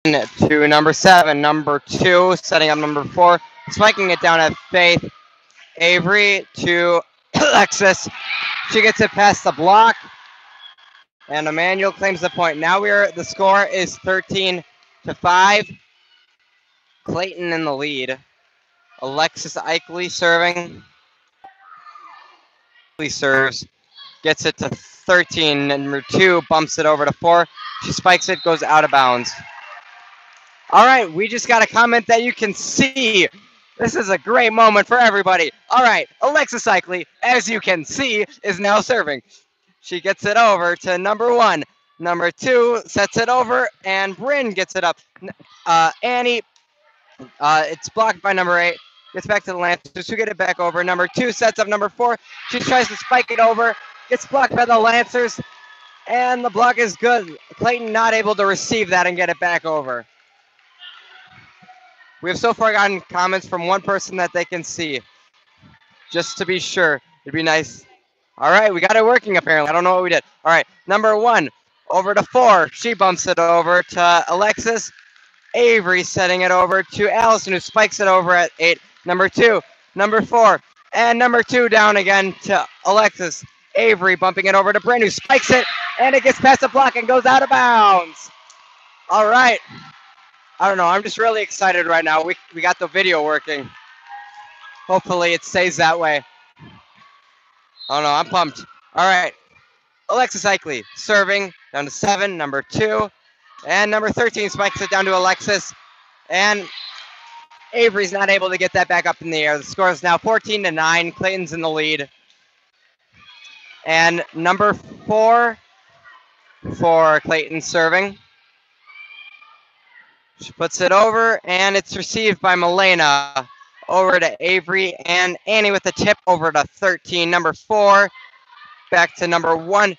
to number 7. Number 2 setting up number 4. Spiking it down at Faith. Avery to Alexis. She gets it past the block. And Immanuel claims the point. Now the score is 13-5. Clayton in the lead. Alexis Eichley serving. Serves. Gets it to 13. Number 2 bumps it over to 4. She spikes it, goes out of bounds. All right, we just got a comment that you can see. This is a great moment for everybody. All right, Alexis Eichley, as you can see, is now serving. She gets it over to number 1. Number 2 sets it over, and Bryn gets it up. Annie, it's blocked by number 8. Gets back to the Lancers, who get it back over. Number 2 sets up number 4. She tries to spike it over. Gets blocked by the Lancers, and the block is good. Clayton not able to receive that and get it back over. We have so far gotten comments from one person that they can see. Just to be sure, it'd be nice. All right, we got it working apparently. I don't know what we did. All right, number 1 over to 4. She bumps it over to Alexis. Avery setting it over to Allison, who spikes it over at 8. Number 2, number 4, and number 2 down again to Alexis. Avery bumping it over to Bryn, who spikes it, and it gets past the block and goes out of bounds. All right. I don't know. I'm just really excited right now. We got the video working. Hopefully it stays that way. Oh no, I'm pumped. All right. Alexis Eichley serving down to 7, number 2. And number 13 spikes it down to Alexis. And Avery's not able to get that back up in the air. The score is now 14-9. Clayton's in the lead. And number 4 for Clayton serving. She puts it over, and it's received by Milena. Over to Avery, and Annie with the tip over to 13. Number 4, back to number 1.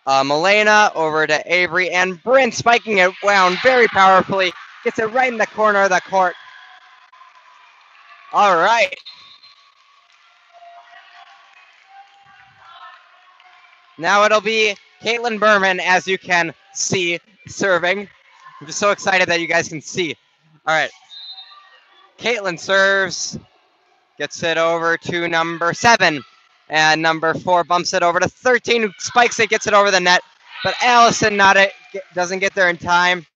Milena over to Avery, and Bryn spiking it down very powerfully. Gets it right in the corner of the court. All right. Now it'll be Caitlin Berman, as you can see, serving. I'm just so excited that you guys can see. All right. Caitlin serves, gets it over to number 7, and number 4 bumps it over to 13, who spikes it, gets it over the net, but Allison doesn't get there in time,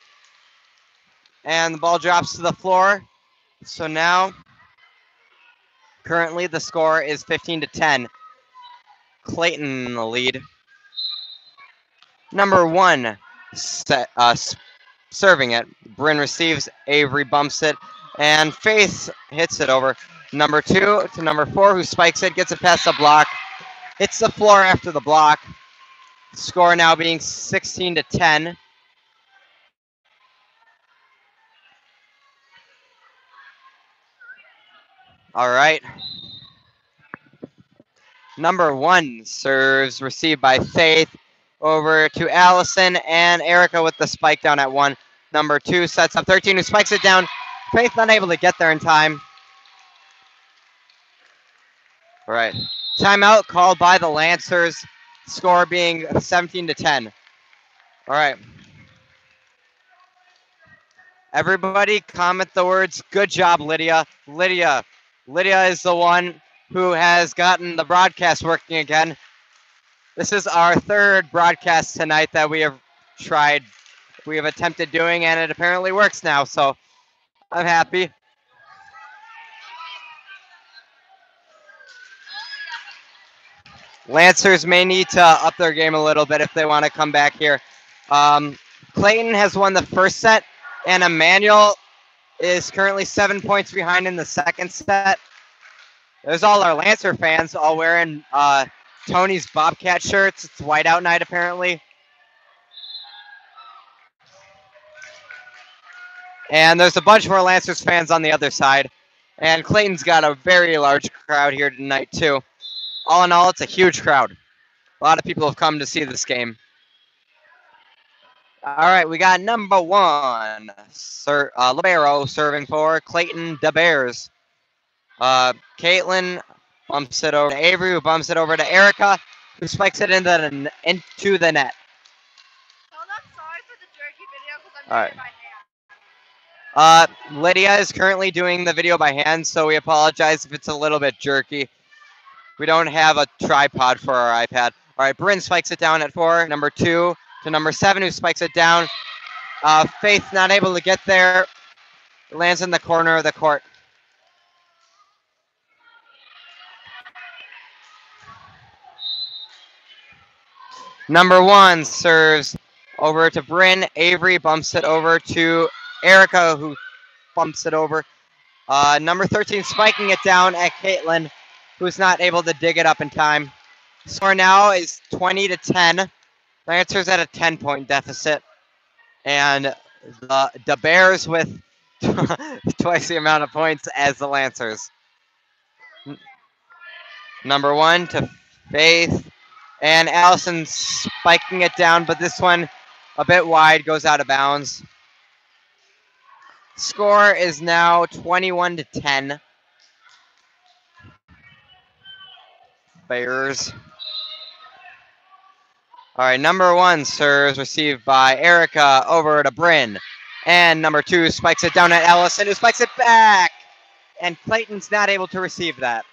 and the ball drops to the floor. So now, currently the score is 15-10. Clayton in the lead. Number 1 serving it. Bryn receives, Avery bumps it, and Faith hits it over. Number 2 to number 4, who spikes it, gets it past the block. Hits the floor after the block. Score now being 16-10. All right. Number 1 serves, received by Faith, over to Allison, and Erica with the spike down at 1. Number 2 sets up 13, who spikes it down. Faith not able to get there in time. All right. Timeout called by the Lancers. Score being 17-10. All right. Everybody comment the words, good job, Lydia. Lydia is the one who has gotten the broadcast working again. This is our 3rd broadcast tonight that we have attempted doing, and it apparently works now, so I'm happy. Lancers may need to up their game a little bit if they want to come back here. Clayton has won the first set, and Immanuel is currently 7 points behind in the second set. There's all our Lancer fans all wearing Tony's Bobcat shirts. It's whiteout night apparently. And there's a bunch more Lancers fans on the other side. And Clayton's got a very large crowd here tonight too. All in all, it's a huge crowd. A lot of people have come to see this game. All right, we got number 1, Libero serving for Clayton DeBears. Caitlin bumps it over to Avery, who bumps it over to Erica, who spikes it into the net. Hold up, sorry for the jerky video because I'm doing All right. it by hand. Lydia is currently doing the video by hand, so we apologize if it's a little bit jerky. We don't have a tripod for our iPad. All right, Bryn spikes it down at 4. Number 2 to number 7, who spikes it down. Faith not able to get there. Lands in the corner of the court. Number 1 serves over to Bryn. Avery bumps it over to Erica, who bumps it over. Number 13 spiking it down at Caitlin, who's not able to dig it up in time. Score now is 20-10. Lancers at a 10-point deficit. And the Bears with twice the amount of points as the Lancers. Number 1 to Faith. And Allison spiking it down, but this one a bit wide, goes out of bounds. Score is now 21-10. Bears. All right, number 1 serves received by Erica over to Bryn. And number 2 spikes it down at Allison, who spikes it back. And Clayton's not able to receive that.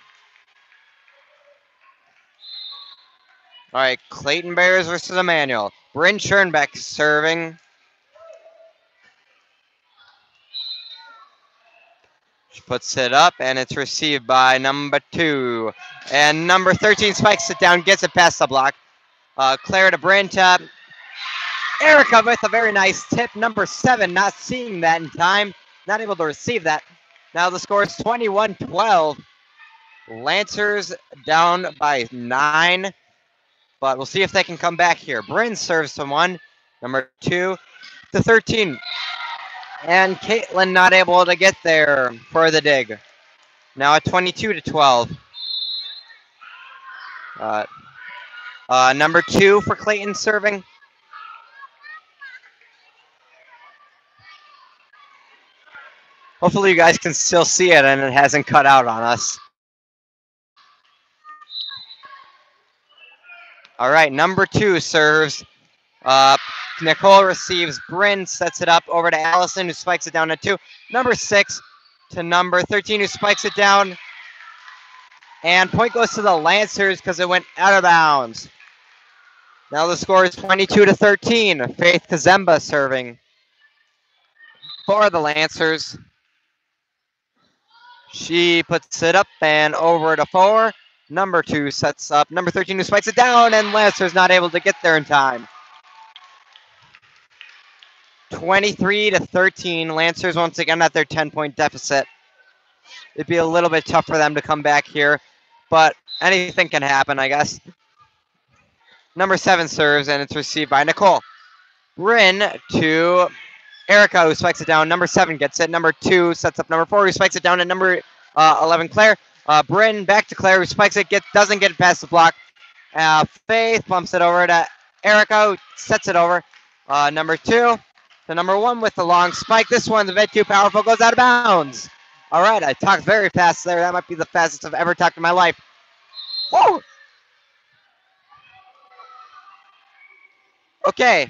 All right, Clayton Bears versus Immanuel. Bryn Schoenbeck serving. She puts it up, and it's received by number 2. And number 13 spikes it down, gets it past the block. Claire to Bryn tap. Erica with a very nice tip. Number 7 not seeing that in time. Not able to receive that. Now the score is 21-12. Lancers down by 9. But we'll see if they can come back here. Bryn serves to 1. Number 2 to 13. And Caitlin not able to get there for the dig. Now at 22-12. Number 2 for Clayton serving. Hopefully you guys can still see it and it hasn't cut out on us. All right, number 2 serves. Nicole receives. Bryn sets it up over to Allison, who spikes it down at 2. Number 6 to number 13, who spikes it down. And point goes to the Lancers because it went out of bounds. Now the score is 22-13. Faith Kazemba serving for the Lancers. She puts it up and over to 4. Number 2 sets up. Number 13 who spikes it down, and Lancers not able to get there in time. 23-13. Lancers once again at their 10-point deficit. It'd be a little bit tough for them to come back here, but anything can happen, I guess. Number 7 serves, and it's received by Nicole. Bryn to Erica, who spikes it down. Number 7 gets it. Number 2 sets up number 4, who spikes it down. And number 11, Claire. Bryn back to Claire, who spikes it, doesn't get it past the block. Faith bumps it over to Erica, who sets it over. Number 2 to number 1 with the long spike. This one's a bit too powerful, goes out of bounds. All right, I talked very fast there. That might be the fastest I've ever talked in my life. Whoa! Okay. I'm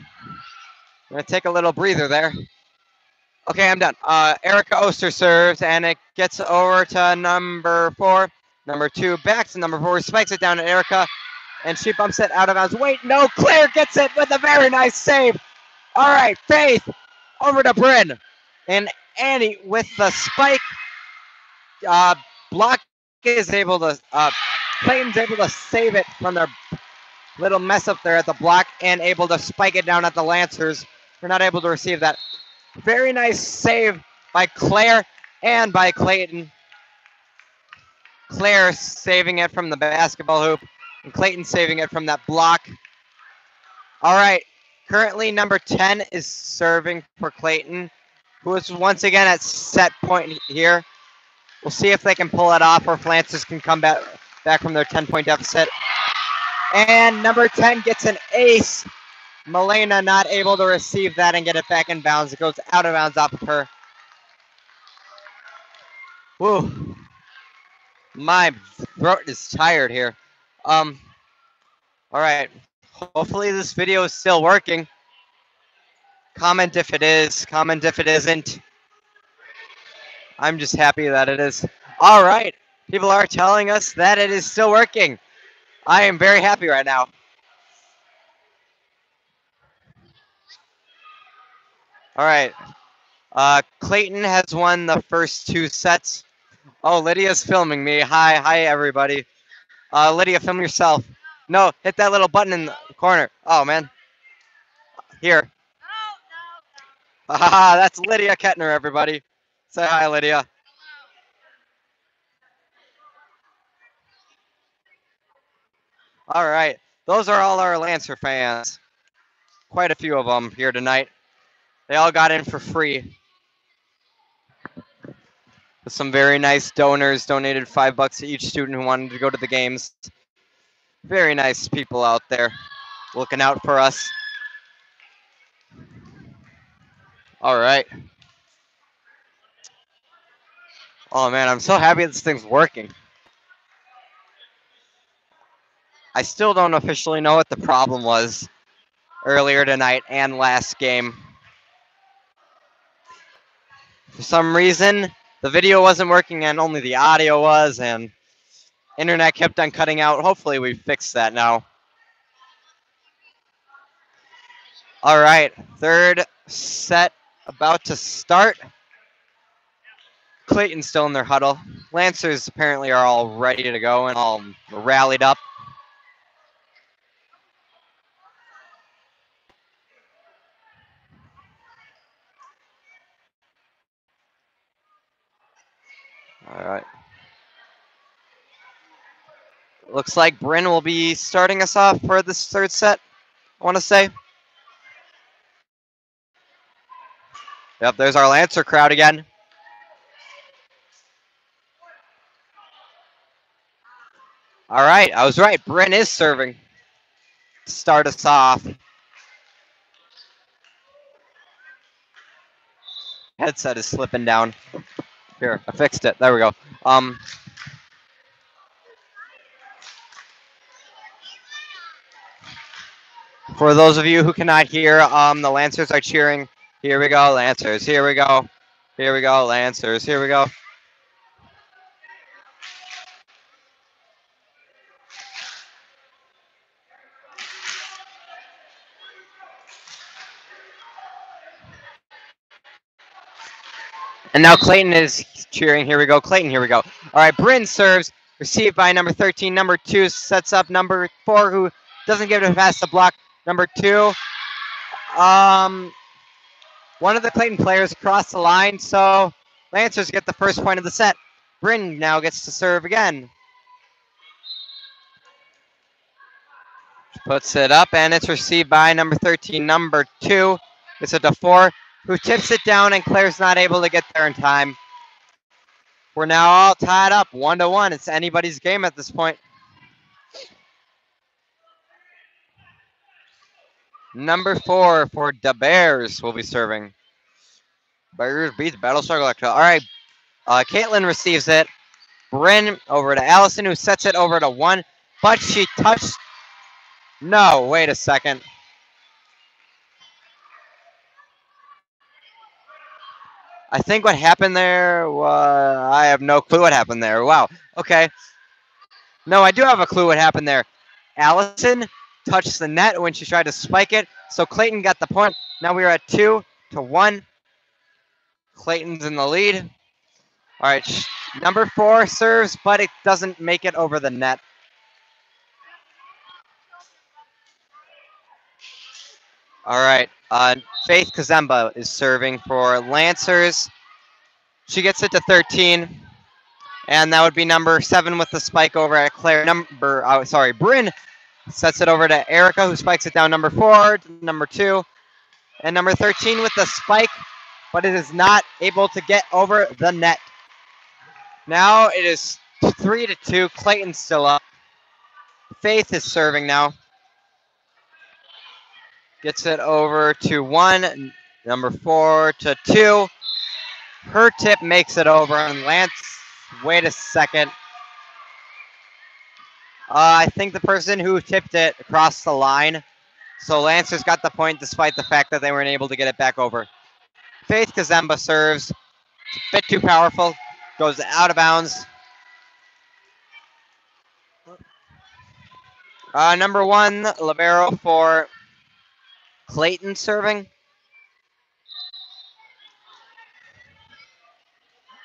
going to take a little breather there. Okay, I'm done. Erica Oster serves, and it gets over to number 4. Number 2 back to number 4, spikes it down to Erica, and she bumps it out of bounds. Wait, no, Claire gets it with a very nice save. All right, Faith over to Bryn. And Annie with the spike. Block is able to, Clayton's able to save it from their little mess up there at the block and able to spike it down at the Lancers. We're not able to receive that. Very nice save by Claire and by Clayton. Claire saving it from the basketball hoop, and Clayton saving it from that block. All right, currently number 10 is serving for Clayton, who is once again at set point here. We'll see if they can pull it off or if Lancers can come back from their 10-point deficit. And number 10 gets an ace. Milena not able to receive that and get it back in bounds. It goes out of bounds off of her. Woo. My throat is tired here. All right. Hopefully this video is still working. Comment if it is. Comment if it isn't. I'm just happy that it is. All right. People are telling us that it is still working. I am very happy right now. All right. Clayton has won the first two sets. Oh, Lydia's filming me. Hi, everybody. Lydia, film yourself. No, hit that little button in the corner. Oh man, here. Haha, that's Lydia Kettner, everybody. Say hi, Lydia. All right, those are all our Lancer fans. Quite a few of them here tonight. They all got in for free. Some very nice donors donated $5 to each student who wanted to go to the games. Very nice people out there looking out for us. All right. Oh man, I'm so happy this thing's working. I still don't officially know what the problem was earlier tonight and last game. For some reason, the video wasn't working and only the audio was, and internet kept on cutting out. Hopefully we fixed that now. All right, third set about to start. Clayton's still in their huddle. Lancers apparently are all ready to go and all rallied up. All right. Looks like Bryn will be starting us off for this third set, I want to say. Yep, there's our Lancer crowd again. All right, I was right. Bryn is serving to start us off. Headset is slipping down. Here, I fixed it. There we go. For those of you who cannot hear, the Lancers are cheering. Here we go, Lancers. Here we go. Here we go, Lancers. Here we go. And now Clayton is cheering. Here we go, Clayton. Here we go. All right, Bryn serves. Received by number 13. Number 2 sets up number 4, who doesn't give it a pass to block. Number 2. One of the Clayton players crossed the line, so Lancers get the first point of the set. Bryn now gets to serve again. Puts it up, and it's received by number 13, number 2. It's a to 4, who tips it down, and Claire's not able to get there in time. We're now all tied up 1-1. It's anybody's game at this point. Number 4 for the Bears will be serving. Bears beats Battlestar Galactica. All right, Caitlin receives it. Bryn over to Allison, who sets it over to 1, but she touched. No, wait a second. I think what happened there was, I have no clue what happened there. Wow. Okay. No, I do have a clue what happened there. Allison touched the net when she tried to spike it, so Clayton got the point. Now we are at 2-1. Clayton's in the lead. All right, number 4 serves, but it doesn't make it over the net. All right, Faith Kazemba is serving for Lancers. She gets it to 13, and that would be number 7 with the spike over at Claire. Bryn sets it over to Erica, who spikes it down number 4, number 2, and number 13 with the spike, but it is not able to get over the net. Now it is 3-2. Clayton's still up. Faith is serving now. Gets it over to 1, number 4 to 2. Her tip makes it over, and Lance, wait a second. I think the person who tipped it crossed the line, so Lancers got the point despite the fact that they weren't able to get it back over. Faith Kazemba serves. a bit too powerful. Goes out of bounds. Number one, libero for Clayton serving.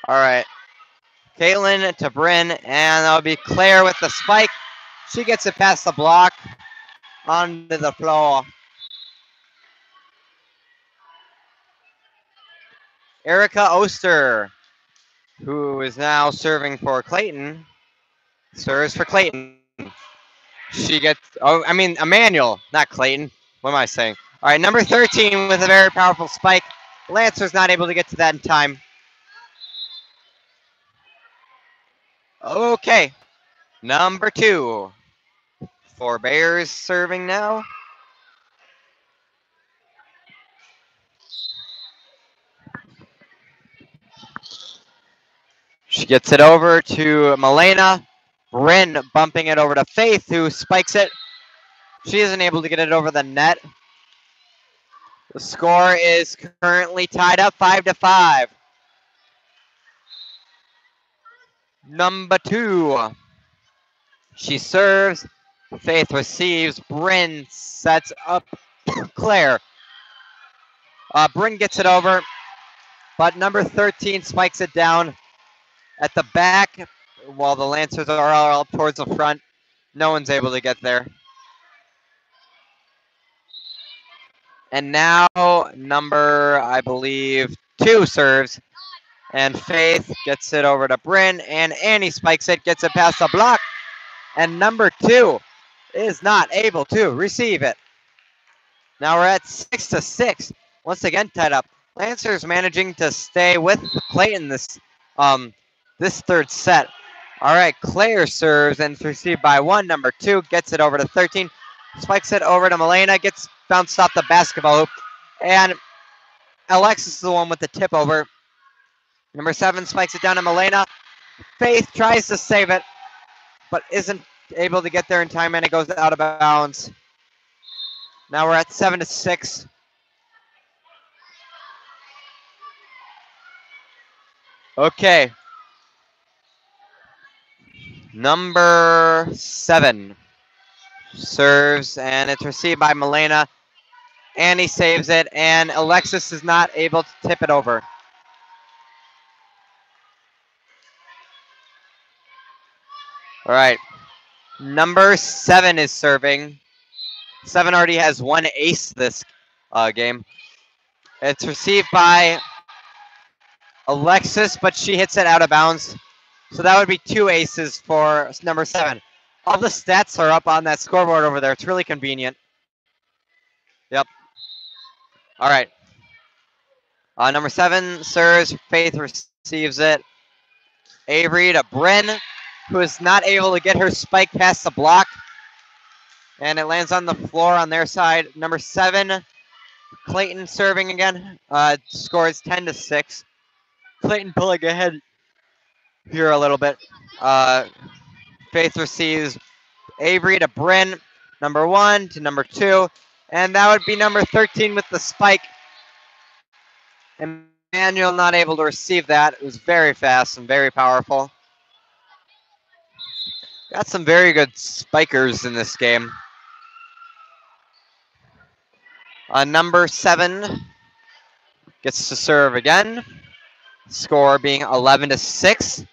All right. Caitlin to Bryn, and that'll be Claire with the spike. She gets it past the block onto the floor. Erica Oster, who is now serving for Clayton, serves for Clayton. She gets, oh, I mean, Immanuel, not Clayton. What am I saying? All right, number 13 with a very powerful spike. Lancer's not able to get to that in time. Okay, number 2 for Bears serving now. She gets it over to Milena. Bryn bumping it over to Faith, who spikes it. She isn't able to get it over the net. The score is currently tied up 5-5. Number 2. She serves. Faith receives. Bryn sets up Claire. Bryn gets it over, but number 13 spikes it down at the back while the Lancers are all up towards the front. No one's able to get there. And now number, I believe, 2 serves. And Faith gets it over to Bryn, and Annie spikes it, gets it past the block. And number 2 is not able to receive it. Now we're at 6-6. Once again tied up. Lancers managing to stay with Clayton this third set. All right, Claire serves and it's received by 1. Number 2 gets it over to 13. Spikes it over to Milena, gets bounced off the basketball hoop. And Alexis is the one with the tip over. Number 7 spikes it down to Milena. Faith tries to save it, but isn't able to get there in time, and it goes out of bounds. Now we're at 7-6. Okay. Number 7 serves, and it's received by Milena. Annie saves it, and Alexis is not able to tip it over. All right. Number 7 is serving. 7 already has 1 ace this game. It's received by Alexis, but she hits it out of bounds. So that would be 2 aces for number 7. All the stats are up on that scoreboard over there. It's really convenient. Yep. All right. Number 7 serves. Faith receives it. Avery to Bryn, who is not able to get her spike past the block. And it lands on the floor on their side. Number 7, Clayton serving again. Scores 10-6. Clayton pulling ahead here a little bit. Faith receives Avery to Bryn, number 1 to number 2. And that would be number 13 with the spike. Immanuel not able to receive that. It was very fast and very powerful. Got some very good spikers in this game. Number 7 gets to serve again. Score being 11-6.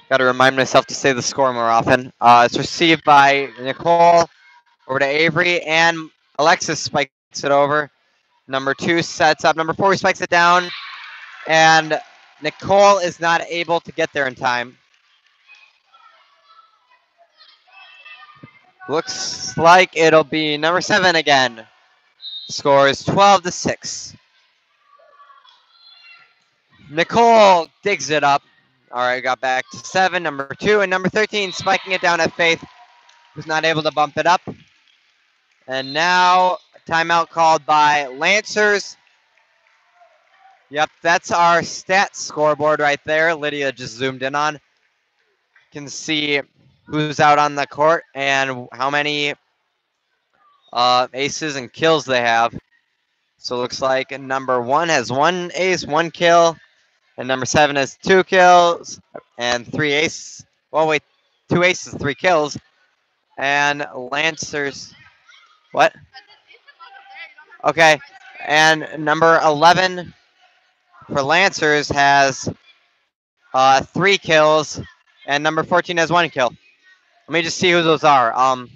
Got to remind myself to say the score more often. It's received by Nicole over to Avery, and Alexis spikes it over. Number 2 sets up. Number 4 spikes it down, and Nicole is not able to get there in time. Looks like it'll be number 7 again. Score is 12-6. Nicole digs it up. All right, got back to 7. Number 2 and number 13 spiking it down at Faith, who's not able to bump it up. And now timeout called by Lancers. Yep, that's our stats scoreboard right there. Lydia just zoomed in on. Can see who's out on the court and how many aces and kills they have. So it looks like number 1 has 1 ace, 1 kill, and number 7 has 2 kills and 3 aces. Well, wait, 2 aces, 3 kills, and Lancers. What? Okay, and number 11 for Lancers has 3 kills, and number 14 has 1 kill. Let me just see who those are. I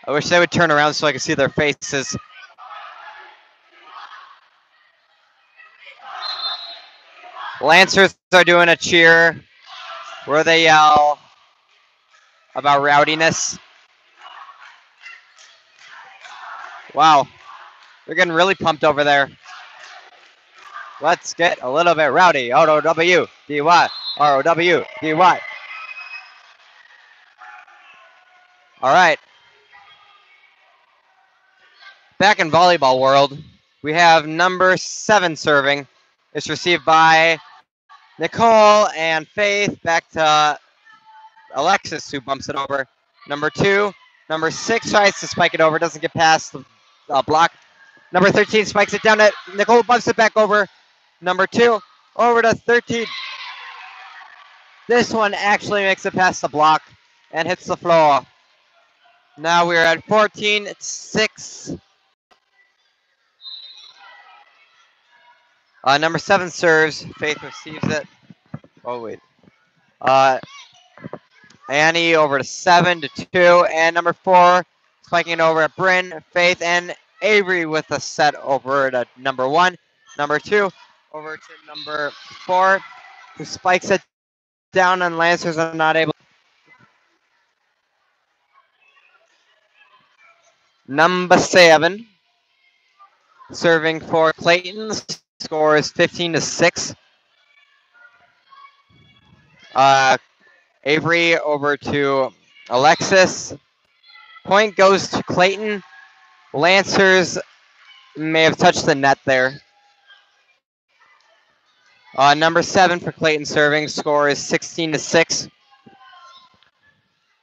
wish they would turn around so I could see their faces. Lancers are doing a cheer where they yell about rowdiness. Wow, they're getting really pumped over there. Let's get a little bit rowdy. R-O-W-D-Y. R-O-W-D-Y. All right. Back in volleyball world, we have number 7 serving. It's received by Nicole and Faith. Back to Alexis, who bumps it over. Number 2. Number 6 tries to spike it over. Doesn't get past the block. Number 13 spikes it down. Nicole bumps it back over. Number 2 over to 13. This one actually makes it past the block and hits the floor. Now we're at 14-6. Number 7 serves. Faith receives it. Oh, wait. Annie over to 7-2. And number 4 spiking over at Bryn, Faith, and Avery with a set over to number 1. Number 2 over to number 4, who spikes it down, and Lancers are not able. Number 7 serving for Clayton. Score is 15-6. Avery over to Alexis. Point goes to Clayton. Lancers may have touched the net there. Number 7 for Clayton serving. Score is 16-6.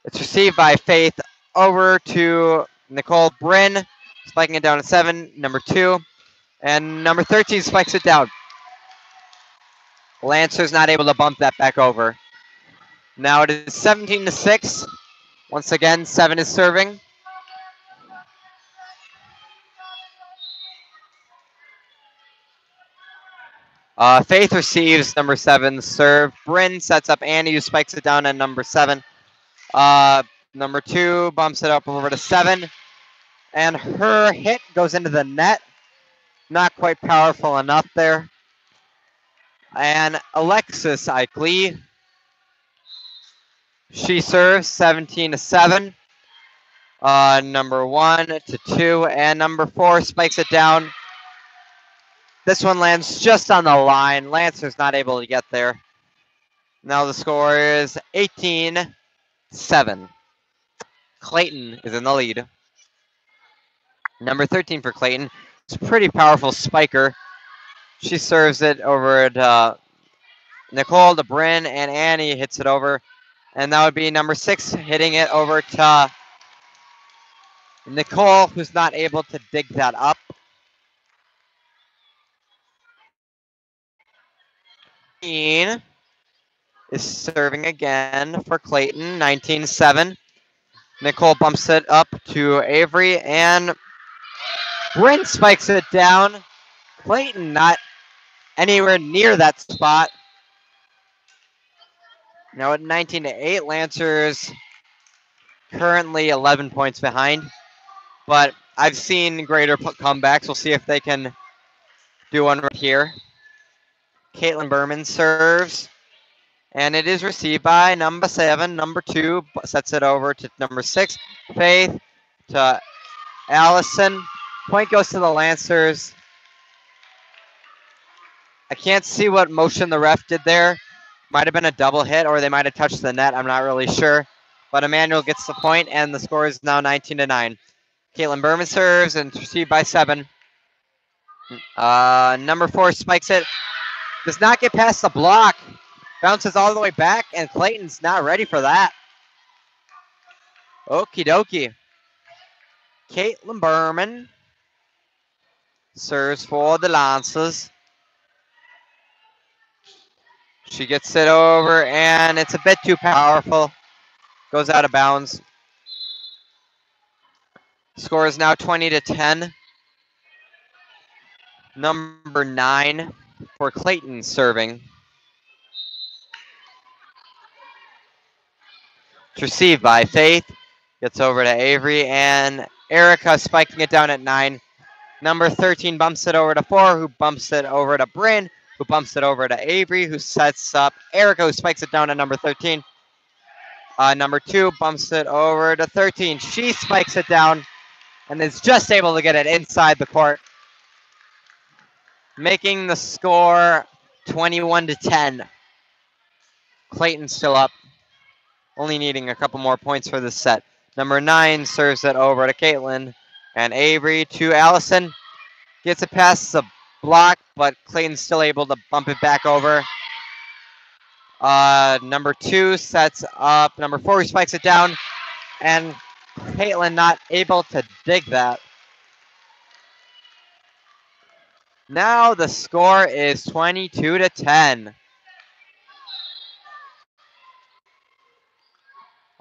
It's received by Faith over to Nicole Bryn. Spiking it down to 7. Number 2. And number 13 spikes it down. Lancers not able to bump that back over. Now it is 17-6. Once again, 7 is serving. Faith receives number 7 serve. Bryn sets up Annie, who spikes it down at number 7. Number 2 bumps it up over to 7. And her hit goes into the net. Not quite powerful enough there. And Alexis Ikely, she serves 17-7. Number 1-2. And number 4 spikes it down. This one lands just on the line. Lancer's not able to get there. Now the score is 18-7. Clayton is in the lead. Number 13 for Clayton. It's a pretty powerful spiker. She serves it over at Nicole, to Bryn, and Annie hits it over. And that would be number 6 hitting it over to Nicole, who's not able to dig that up. Is serving again for Clayton, 19-7. Nicole bumps it up to Avery, and Bryn spikes it down. Clayton not anywhere near that spot. Now at 19-8, Lancers currently 11 points behind. But I've seen greater comebacks. We'll see if they can do one right here. Caitlin Berman serves, and it is received by number 7. Number 2 sets it over to number 6. Faith to Allison. Point goes to the Lancers. I can't see what motion the ref did there. Might have been a double hit, or they might have touched the net. I'm not really sure. But Immanuel gets the point, and the score is now 19-9. Caitlin Berman serves, and it's received by 7. Number 4 spikes it. Does not get past the block. Bounces all the way back, and Clayton's not ready for that. Okie dokie. Caitlin Berman serves for the Lancers. She gets it over, and it's a bit too powerful. Goes out of bounds. Score is now 20-10. Number 9 for Clayton serving. It's received by Faith. Gets over to Avery, and Erica spiking it down at 9. Number 13 bumps it over to 4, who bumps it over to Bryn, who bumps it over to Avery, who sets up Erica, who spikes it down at number 13. Number 2 bumps it over to 13. She spikes it down and is just able to get it inside the court, making the score 21-10. Clayton still up, only needing a couple more points for this set. Number 9 serves it over to Caitlin, and Avery to Allison. Gets it past the block, but Clayton's still able to bump it back over. Number 2 sets up number 4, who spikes it down, and Caitlin not able to dig that. Now the score is 22-10.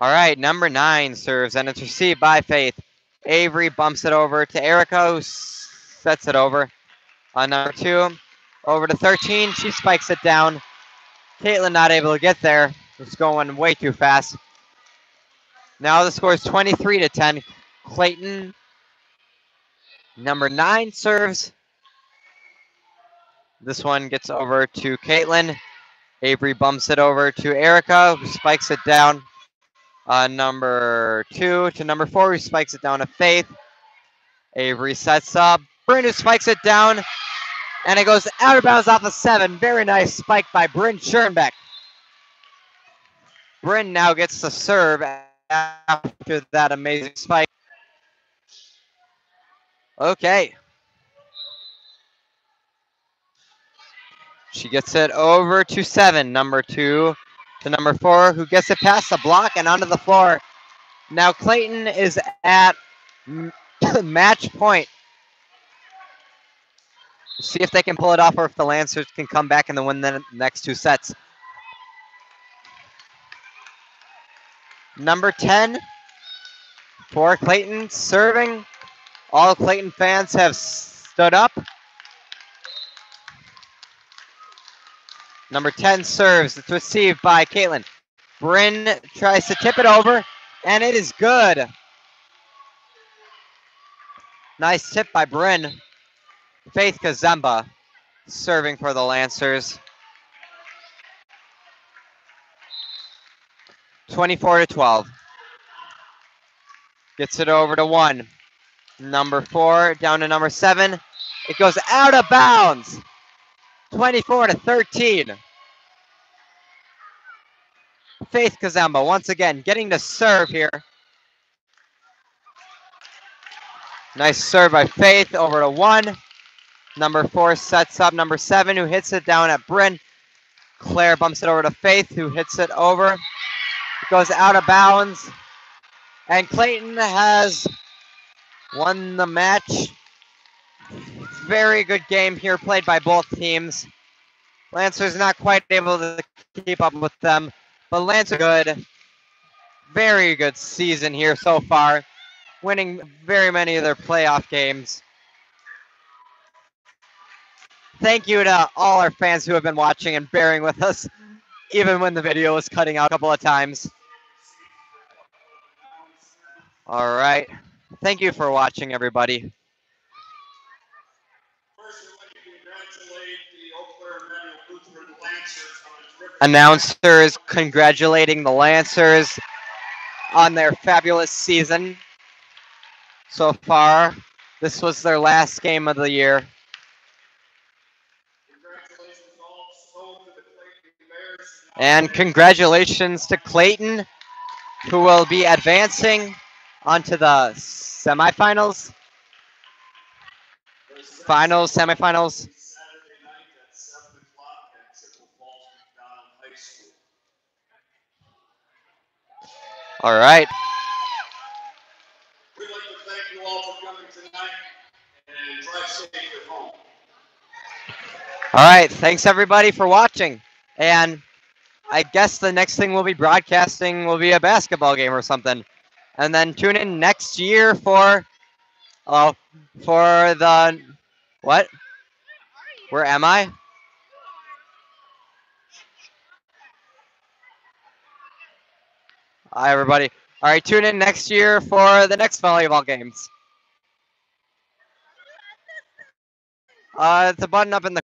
All right, number 9 serves, and it's received by Faith. Avery bumps it over to Erica, who sets it over. On number 2, over to 13. She spikes it down. Caitlin not able to get there. It's going way too fast. Now the score is 23-10. Clayton, number 9 serves. This one gets over to Caitlin. Avery bumps it over to Erica, who spikes it down. Number 2 to number 4, who spikes it down to Faith. Avery sets up. Bryn, who spikes it down, and it goes out of bounds off of 7. Very nice spike by Bryn Schoenbeck. Bryn now gets to serve after that amazing spike. Okay. She gets it over to 7. Number 2 to number 4, who gets it past the block and onto the floor. Now Clayton is at match point. See if they can pull it off or if the Lancers can come back and then win the next 2 sets. Number 10 for Clayton serving. All Clayton fans have stood up. Number 10 serves. It's received by Caitlin. Bryn tries to tip it over, and it is good. Nice tip by Bryn. Faith Kazemba serving for the Lancers. 24-12. Gets it over to 1. Number 4 down to number 7. It goes out of bounds. 24-13. Faith Kazemba once again getting to serve here. Nice serve by Faith over to 1. Number 4 sets up number 7, who hits it down at Bryn. Claire bumps it over to Faith, who hits it over. It goes out of bounds. And Clayton has won the match. Very good game here played by both teams. Lancers not quite able to keep up with them, but Lancer good. Very good season here so far, winning very many of their playoff games. Thank you to all our fans who have been watching and bearing with us, even when the video was cutting out a couple of times. All right. Thank you for watching, everybody. Announcers congratulating the Lancers on their fabulous season so far. This was their last game of the year. And congratulations to Clayton, who will be advancing onto the semifinals. Finals, semifinals. All right. We'd like to thank you all for coming tonight and drive safe at home. right. Thanks everybody for watching. And I guess the next thing we'll be broadcasting will be a basketball game or something. And then tune in next year uh, for the what? Where am I? Hi everybody. All right, tune in next year for the next volleyball games. It's a button up in the